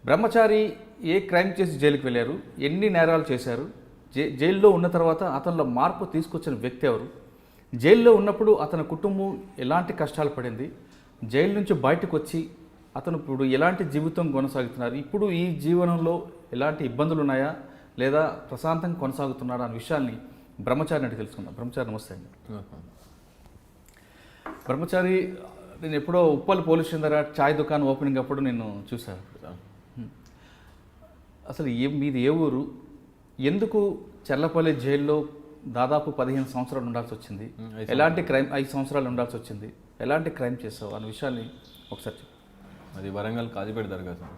బ్రహ్మచారి ఏ crime చేసి జైలుకి వెళ్ళారు, ఎన్ని నేరాలు చేశారు, జైల్లో ఉన్న తర్వాత అతనిలో మార్పు తీసుకొచ్చిన వ్యక్తి ఎవరు, జైల్లో ఉన్నప్పుడు అతని కుటుంబం ఎలాంటి కష్టాలు పడింది, జైలు నుంచి బయటకు వచ్చి అతను ఇప్పుడు ఎలాంటి జీవితం కొనసాగుతున్నారు, ఇప్పుడు ఈ జీవనంలో ఎలాంటి ఇబ్బందులు ఉన్నాయా లేదా ప్రశాంతంగా కొనసాగుతున్నాడా అనే విషయాల్ని బ్రహ్మచారి అంటే తెలుసుకుందాం. బ్రహ్మచారి నమస్తే అండి. బ్రహ్మచారి, నేను ఎప్పుడో ఉప్పల్ పోలీస్ స్టేషన్ దగ్గర చాయ్ దుకాణం ఓపెనింగ్ అప్పుడు నేను చూశాను. అసలు మీది ఏ ఊరు, ఎందుకు చెర్లపల్లి జైల్లో దాదాపు 15 సంవత్సరాలు ఉండాల్సి వచ్చింది, ఎలాంటి క్రైమ్ 5 సంవత్సరాలు ఉండాల్సి వచ్చింది, ఎలాంటి క్రైమ్ చేసావు అనే విషయాన్ని ఒకసారి చెప్పు. అది వరంగల్ కాజీపేట దర్గా సార్.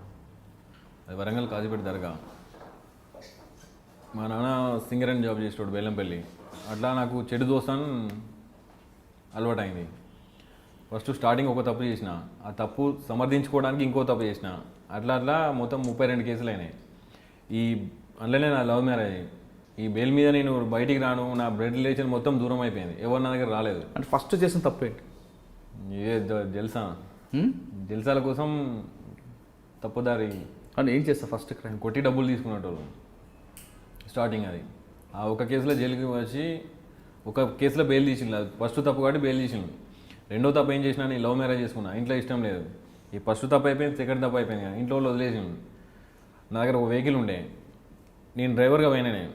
అది వరంగల్ కాజీపేట దర్గా. మా నాన్న సింగరేణి జాబ్ చేసేవాడు బెల్లంపల్లి. అట్లా నాకు చెడు దోస్తాను అలవాటైంది. ఫస్ట్ స్టార్టింగ్ ఒక తప్పు చేసిన, ఆ తప్పు సమర్థించుకోవడానికి ఇంకో తప్పు చేసిన, అట్లా మొత్తం 32 కేసులు అయినాయి. ఈ అందులోనే నా లవ్ మ్యారేజ్. ఈ బెయిల్ మీద నేను బయటికి రాను, నా బ్లడ్ రిలేషన్ మొత్తం దూరం అయిపోయింది, ఎవరు నా దగ్గర రాలేదు. అంటే ఫస్ట్ చేసిన తప్పు ఏంటి? ఏ జల్సాల కోసం తప్పుదారి అంటే ఏం చేస్తా ఫస్ట్ క్రైమ్? కొట్టి డబ్బులు తీసుకునేటోళ్ళు స్టార్టింగ్. అది ఆ ఒక కేసులో జైలుకి వచ్చి ఒక కేసులో బెయిల్ తీసిండు. ఫస్ట్ తప్పు కాబట్టి బెయిల్ తీసిండు. రెండో తప్పు ఏం చేసినా, నేను లవ్ మ్యారేజ్ చేసుకున్నా, ఇంట్లో ఇష్టం లేదు. ఈ ఫస్ట్ తప్పు అయిపోయింది, సెకండ్ తప్పు అయిపోయింది కానీ ఇంట్లో వాళ్ళు వదిలేసిండు. నా దగ్గర ఒక వెహికల్ ఉండే, నేను డ్రైవర్గా పోయినా. నేను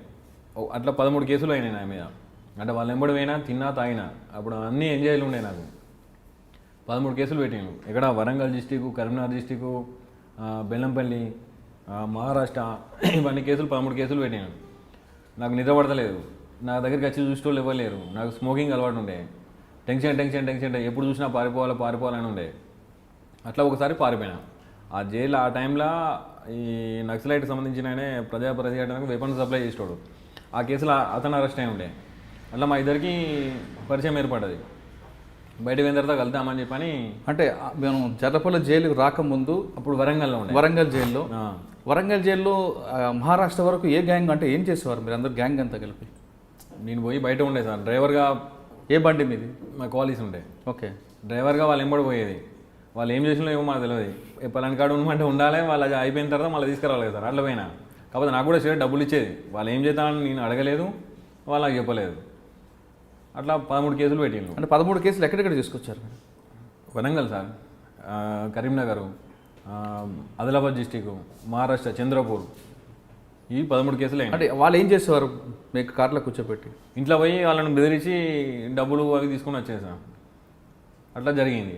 అట్లా 13 కేసులు అయినాయి నా మీద. అంటే వాళ్ళు ఎంబడి పోయినా, తిన్నా, తాగినా. అప్పుడు అన్నీ ఎంజాయ్లు ఉండే నాకు. 13 కేసులు పెట్టాను. ఇక్కడ వరంగల్ డిస్టిక్, కరీంనగర్ డిస్టిక్, బెల్లంపల్లి, మహారాష్ట్ర, ఇవన్నీ కేసులు 13 కేసులు పెట్టాను. నాకు నిద్ర పడతలేదు. నా దగ్గరికి వచ్చి చూసేటోళ్ళు ఇవ్వలేరు. నాకు స్మోకింగ్ అలవాటు ఉండే. టెన్షన్ ఎప్పుడు చూసినా పారిపోవాలని ఉండే. అట్లా ఒకసారి పారిపోయినా. ఆ జైలు ఆ టైంలో ఈ నక్సలైట్కి సంబంధించిన ఆయనే ప్రజాపర్యటనకు వెపన్స్ సప్లై చేసేవాడు. ఆ కేసులో అతను అరెస్ట్ అయి ఉండే. అట్లా మా ఇద్దరికి పరిచయం ఏర్పడ్డది. బయట పోయిన తర్వాత కలుద్దామని చెప్పని. అంటే మేము చెర్లపల్లి జైలుకి రాకముందు అప్పుడు వరంగల్లో ఉండే. వరంగల్ జైల్లో మహారాష్ట్ర వరకు ఏ గ్యాంగ్, అంటే ఏం చేసేవారు మీరు అందరు గ్యాంగ్ అంతా కలిపి? నేను పోయి బయట ఉండే సార్ డ్రైవర్గా. ఏ బండి మీది? మా కాలేజ్ ఉండే. ఓకే. డ్రైవర్గా వాళ్ళు ఎంబడి పోయేది. వాళ్ళు ఏం చేసినా ఏమో మాకు తెలియదు. పలాని కాడు ఉండమంటే ఉండాలి, వాళ్ళు అయిపోయిన తర్వాత మళ్ళీ తీసుకురావాలి సార్. అట్లా పోయినా. కాకపోతే నాకు కూడా షేర్ డబ్బులు ఇచ్చేది. వాళ్ళు ఏం చేస్తానని నేను అడగలేదు, వాళ్ళు నాకు చెప్పలేదు. అట్లా 13 కేసులు పెట్టిండు. అంటే 13 కేసులు ఎక్కడెక్కడ తీసుకొచ్చారు? వరంగల్ సార్, కరీంనగర్, ఆదిలాబాద్ డిస్టిక్, మహారాష్ట్ర, చంద్రపూర్, ఈ 13 కేసులు అయ్యాయి. అంటే వాళ్ళు ఏం చేసేవారు? మీకు కార్లో కూర్చోబెట్టి ఇంట్లో పోయి వాళ్ళని బెదిరించి డబ్బులు అవి తీసుకుని వచ్చేది సార్. అట్లా జరిగింది.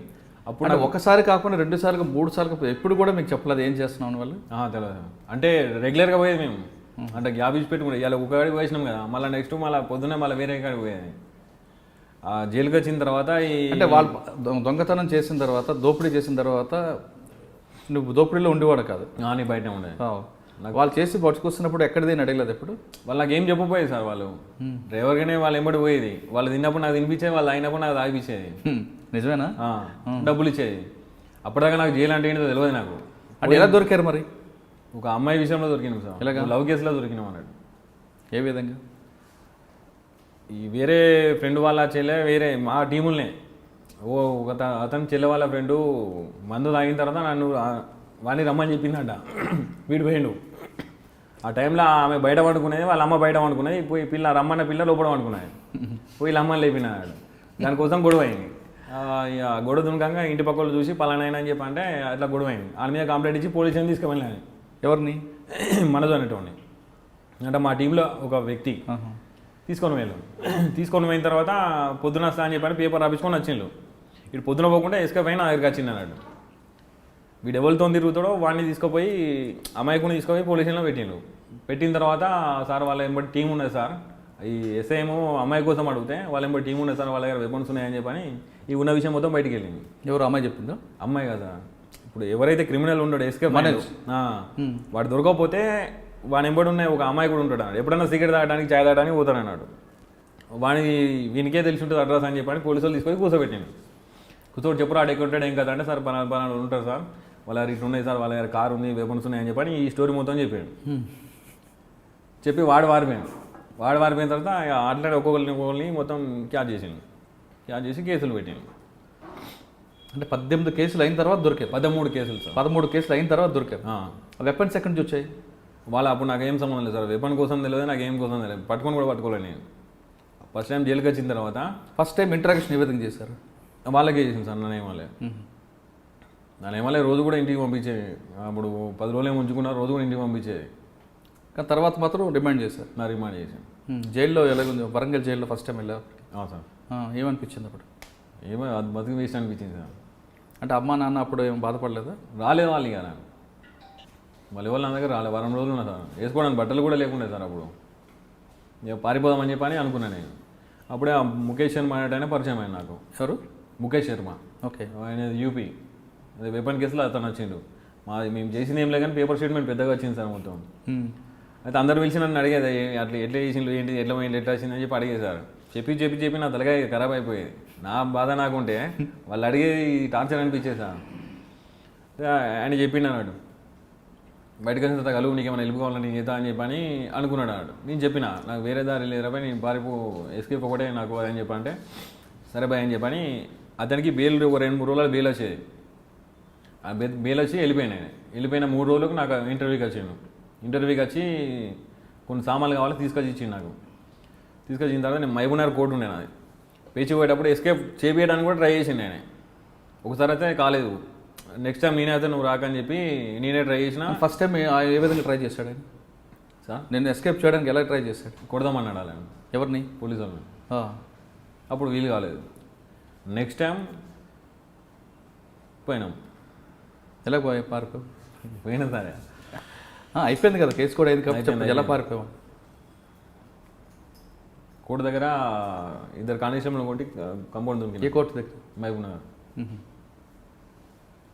అప్పుడు ఒకసారి కాకుండా 2 సార్లు 3 సార్లు ఎప్పుడు కూడా మీకు చెప్పలేదు ఏం చేస్తున్నాం వాళ్ళు? తెలియదు. అంటే రెగ్యులర్గా పోయేది మేము. అంటే గ్యాప్ ఇచ్చి పెట్టుకుంటే ఇలా ఒక కాడికి పోయినాం కదా, మళ్ళీ నెక్స్ట్ మళ్ళీ పొద్దున్నే మళ్ళీ వేరే కాడికి పోయేది. జైలుకి వచ్చిన తర్వాత అంటే వాళ్ళు దొంగతనం చేసిన తర్వాత, దోపిడీ చేసిన తర్వాత నువ్వు దోపిడీలో ఉండేవాడు కాదు? నీ బయట ఉండేది. వాళ్ళు చేసి పట్టుకొస్తున్నప్పుడు ఎక్కడిదేని అడగలేదు ఎప్పుడు? వాళ్ళకి ఏం చెప్పపోయేది సార్. వాళ్ళు డ్రైవర్గానే వాళ్ళు ఎంబడి పోయేది. వాళ్ళు తిన్నప్పుడు నాకు తినిపించేది, వాళ్ళు అయినప్పుడు నాకు తాగిపించేది. నిజమేనా? డబ్బులు ఇచ్చేది. అప్పటిదాకా నాకు జైలు అంటే ఏంటో తెలియదు నాకు. అంటే ఎలా దొరికారు మరి? ఒక అమ్మాయి విషయంలో దొరికినాం సార్. ఇలాగ లవ్ కేసులో దొరికినాం అన్నాడు. ఏ విధంగా? ఈ వేరే ఫ్రెండ్ వాళ్ళ చెల్లె, వేరే మా టీములనే, అతని చెల్లె వాళ్ళ ఫ్రెండు మందు తాగిన తర్వాత నన్ను వాడిని రమ్మని చెప్పిందంట. వీడు పోయిండు. ఆ టైంలో ఆమె బయట పడుకునేది, వాళ్ళ అమ్మ బయట పడుకునేది. పోయి రమ్మన్న పిల్ల లోపల పడుకునేది. పోయి అమ్మని లేపినాడు. దానికోసం గొడవ అయింది. గొడవ దునకంగా ఇంటి పక్కలు చూసి పలానైనా అని చెప్పి అంటే అట్లా గొడవ అయింది. వాళ్ళ మీద కంప్లైంట్ ఇచ్చి పోలీస్ స్టేషన్ తీసుకువెళ్ళాను. ఎవరిని? మనోజ్ అనేటోడిని. అంటే మా టీంలో ఒక వ్యక్తి తీసుకొని పోయిన తర్వాత పొద్దున వస్తా అని చెప్పి పేపర్ రాపించుకొని వచ్చిండు. ఇటు పొద్దున పోకుండా ఎస్కేప్ అయినా దగ్గరికి వచ్చింది అన్నాడు. వీడు ఎవరితో తిరుగుతాడో వాడిని తీసుకుపోయి, అమాయకుని తీసుకుపోయి పోలీస్ స్టేషన్లో పెట్టిండు. పెట్టిన తర్వాత సార్ వాళ్ళ ఎంబడి టీం ఉన్నది సార్, ఈ ఎస్ఐ ఏమో అమ్మాయి కోసం అడిగితే వాళ్ళ ఎంబడి టీం ఉన్నది సార్, వాళ్ళ దగ్గర వెపన్స్ ఉన్నాయని చెప్పని ఈ ఉన్న విషయం మొత్తం బయటికి వెళ్ళింది. ఎవరు అమ్మాయి చెప్పిందో? అమ్మాయి కదా. ఇప్పుడు ఎవరైతే క్రిమినల్ ఉన్నాడో ఎస్కేప్ వాడు దొరకకపోతే వాని ఎంబడి ఉన్న ఒక అమ్మాయి కూడా ఉంటాడు. ఎప్పుడైనా సిగరెట్ తాగడానికి, చాయ్ తాగడానికి పోతానన్నాడు. వీనికే తెలిసి ఉంటుంది అడ్రస్ అని చెప్పని పోలీసు వాళ్ళు తీసుకొని కూర్చోబెట్టిండు. కూర్చోటి చెప్పరు ఆడ ఎక్కడ ఉంటాడు ఏం కదా అంటే, సార్ పలానా ఉంటారు సార్, వాళ్ళ ఇట్లా ఉన్నాయి సార్, వాళ్ళ దగ్గర కారు ఉంది, వెపన్స్ ఉన్నాయని చెప్పని ఈ స్టోరీ మొత్తం చెప్పాడు. చెప్పి వాడు వారిపోయిన తర్వాత అట్లాంటి ఒక్కొక్కరిని మొత్తం క్యాచ్ చేసి కేసులు పెట్టిండు. అంటే 18 కేసులు అయిన తర్వాత దొరికారు. 13 కేసులు సార్. 13 కేసులు అయిన తర్వాత దొరికారు. వెపన్స్ ఎక్కడి నుంచి వచ్చాయి? వాళ్ళు అప్పుడు నాకేం సంబంధం లేదు సార్, వెపన్ కోసం తెలియదు, నాకేం కోసం తెలియదు, పట్టుకొని కూడా పట్టుకోలేదు నేను. ఫస్ట్ టైం జైలుకి వచ్చిన తర్వాత ఫస్ట్ టైం ఇంట్రాగేషన్ ఏ విధంగా చేశారు? వాళ్ళకే చేసింది సార్, నన్నేమలే రోజు కూడా ఇంటికి పంపించేది. అప్పుడు 10 రోజులు ఏమో ఉంచుకున్నారు, రోజు కూడా ఇంటికి పంపించేది. కానీ తర్వాత మాత్రం రిమాండ్ చేశారు. నా రిమాండ్ చేశాను. జైల్లో ఎలాగుంది? వరంగల్ జైల్లో ఫస్ట్ టైం వెళ్ళారు సార్. ఏమనిపించింది అప్పుడు? ఏమో అది బతికి వేస్ట్ అనిపించింది సార్. అంటే అమ్మా నాన్న అప్పుడు ఏం బాధపడలేదా? రాలేదు వాళ్ళు ఇక నాకు, మళ్ళీ వాళ్ళు నా దగ్గర రాలేదు. 4 రోజులు ఉన్నా సార్, వేసుకోవడానికి బట్టలు కూడా లేకుండే సార్. అప్పుడు ఇక పారిపోదామని చెప్పని అనుకున్నాను నేను. అప్పుడే ఆ ముఖేష్ శర్మ అనేటైనా పరిచయం అయింది నాకు. ఎవరు? ముఖేష్ శర్మ. ఓకే. ఆయన యూపీ, అదే వెపన్ కేసులో అతను వచ్చిండు. మేము చేసింది ఏం లేదు కానీ పేపర్ స్టేట్మెంట్ పెద్దగా వచ్చింది సార్ మొత్తం. అయితే అందరు పిలిచి నన్ను అడిగేది, అట్లా ఎట్లా చేసిండు, ఏంటి, ఎట్లా పోయింది, ఎట్లా వచ్చింది అని చెప్పి అడిగేది సార్. చెప్పి నా తలగా ఖరాబ్ అయిపోయేది. నా బాధ నాకుంటే వాళ్ళు అడిగేది టార్చర్ అనిపించేది సార్. ఆయన చెప్పిండు అన్నాడు, బయటకు వచ్చిన తర్వాత కలుగు, నీకు ఏమైనా హెల్ప్ కావాలని నేను చేద్దా అని చెప్పని అనుకున్నాడు అన్నాడు. నేను చెప్పిన నాకు వేరే దారి లేదురా బాయ్, నేను ఎస్కేప్ ఒకటే నాకు అని చెప్పంటే సరే బాయ్ అని చెప్పని అతనికి బెయిల్ ఒక 2-3 రోజులు బెయిల్ వచ్చేది. ఆ బెయిల్ వచ్చి వెళ్ళిపోయిన 3 రోజులకు నాకు ఇంటర్వ్యూకి వచ్చాను. ఇంటర్వ్యూకి వచ్చి కొన్ని సామాన్లు కావాలి తీసుకొచ్చి ఇచ్చిండు నాకు. తీసుకొచ్చిన తర్వాత నేను మహబూబ్నగర్ కోర్టు ఉండే నాది. పేచి పోయేటప్పుడు ఎస్కేప్ చేపించడానికి కూడా ట్రై చేసిండు నేను. ఒకసారి అయితే కాలేదు, నెక్స్ట్ టైం నేనే అయితే నువ్వు రాకని చెప్పి నేనే ట్రై చేసిన. ఫస్ట్ టైం ఏ విధంగా ట్రై చేశాడు ఆయన సార్? నేను ఎస్కేప్ చేయడానికి ఎలా ట్రై చేశాడు? కొడదామన్నాడు అలా. ఎవరిని? పోలీసు వాళ్ళని. అప్పుడు వీలు కాలేదు. నెక్స్ట్ టైం పోయినాం. ఎలా పారిపోయావు? పోయినా సరే అయిపోయింది కదా కేసు కూడా అయింది కాబట్టి ఎలా పారిపోయావు? కోర్టు దగ్గర 2 కానిస్టేబుల్ కొట్టి కంపౌండ్ దొరికి. ఏ కోర్టు దగ్గర? మహబూబ్నగర్.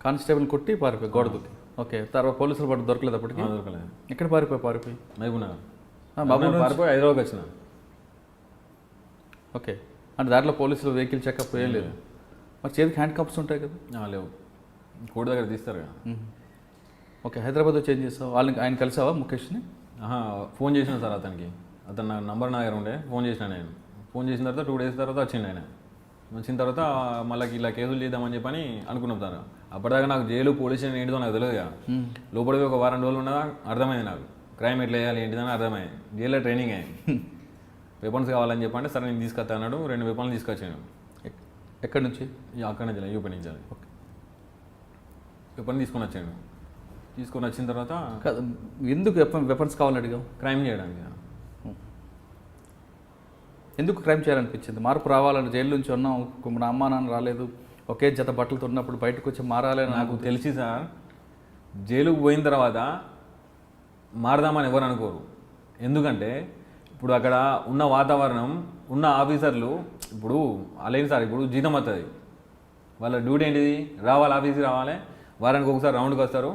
కానిస్టేబుల్ కొట్టి పారిపోయి గోడ దూకి. ఓకే. తర్వాత పోలీసులు పట్టు దొరకలేదు అప్పటికి? దొరకలేదు. ఎక్కడ పారిపోయి? మహబూబ్నగర్. పారిపోయి హైదరాబాద్కి వచ్చిన. ఓకే. అంటే దాంట్లో పోలీసులు వెహికల్ చెకప్ ఏం లేదు? మరి చేతికి హ్యాండ్ కప్స్ ఉంటాయి కదా? లేవు, కోర్టు దగ్గర తీస్తారు కదా. ఓకే. హైదరాబాద్ వచ్చి ఏం చేస్తావు? ఆయన కలిసావా ముఖేష్ని? ఫోన్ చేసిన సార్ అతనికి. అతను నా నంబర్ నా దగ్గర ఉండే, ఫోన్ చేసిన నేను. ఫోన్ చేసిన తర్వాత 2 days తర్వాత వచ్చిండు ఆయన. వచ్చిన తర్వాత మళ్ళీ ఇలా కేసులు చేద్దామని చెప్పని అనుకున్నాం సార్. అప్పటిదాకా నాకు జైలు పోలీస్ స్టేషన్ ఏంటిదో నాకు తెలియదు. లోపలికి ఒక 1 వారం రోజులు ఉన్నదా అర్థమైంది నాకు, క్రైమ్ ఎట్లా చేయాలి ఏంటిదని అర్థమైంది. జైల్లో ట్రైనింగ్ అయ్యింది. వెపన్స్ కావాలని చెప్పంటే సరే నేను తీసుకొస్తా అన్నాడు. 2 వెపన్లు తీసుకొచ్చాను. ఎక్కడి నుంచి? అక్కడి నుంచి యూపీ నుంచి. ఓకే. వెపన్ తీసుకొని వచ్చాను. తీసుకొని వచ్చిన తర్వాత ఎందుకు వెపన్స్ కావాలని అడిగావు? క్రైమ్ చేయడానికి. ఎందుకు క్రైమ్ చేయాలనిపించింది? మార్పు రావాలని జైలు నుంచి ఉన్నాం, నా అమ్మా నాన్న రాలేదు, ఒకే జత బట్టలతో ఉన్నప్పుడు బయటకు వచ్చి మారాలని నాకు తెలిసి సార్. జైలుకు పోయిన తర్వాత మారదామని ఎవరు అనుకోరు. ఎందుకంటే ఇప్పుడు అక్కడ ఉన్న వాతావరణం, ఉన్న ఆఫీసర్లు, ఇప్పుడు అలాగే సార్ ఇప్పుడు జీతం వస్తుంది, వాళ్ళ డ్యూటీ ఏంటిది? రావాలి, ఆఫీస్కి రావాలి, వారానికి ఒకసారి రౌండ్కి వస్తారు,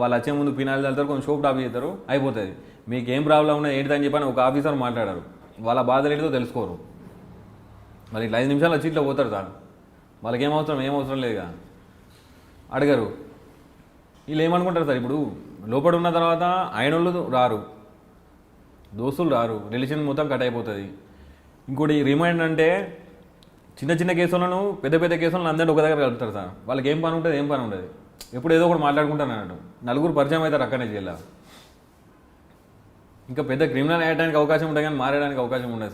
వాళ్ళు వచ్చే ముందు పినాయిలు చల్లుతారు, కొంచెం సోప్ టాప్ చేస్తారు, అయిపోతుంది. మీకు ఏం ప్రాబ్లం ఉన్నది ఏంటిదని చెప్పని ఒక ఆఫీసర్ మాట్లాడారు. వాళ్ళ బాధలు ఏంటిదో తెలుసుకోరు. వాళ్ళు ఇట్లా 5 నిమిషాలు వచ్చి ఇట్లా పోతారు సార్. వాళ్ళకి ఏం అవసరం లేదుగా, అడగరు. వీళ్ళు ఏమనుకుంటారు సార్, ఇప్పుడు లోపల ఉన్న తర్వాత ఆయన వాళ్ళు రారు, దోస్తులు రారు, రిలేషన్ మొత్తం కట్ అయిపోతుంది. ఇంకోటి రిమైండ్ అంటే చిన్న కేసులను పెద్ద కేసులను అందరినీ ఒక దగ్గర కలుపుతారు సార్. వాళ్ళకి ఏం పని ఉంటుంది? ఎప్పుడు ఏదో ఒకటి మాట్లాడుకుంటాను అన్నట్టు. 4 పరిచయం అవుతారు అక్కడనే జైల్లో. ఇంకా పెద్ద క్రిమినల్ అయ్యడానికి అవకాశం ఉంటుంది కానీ మారడానికి అవకాశం ఉండదు సార్.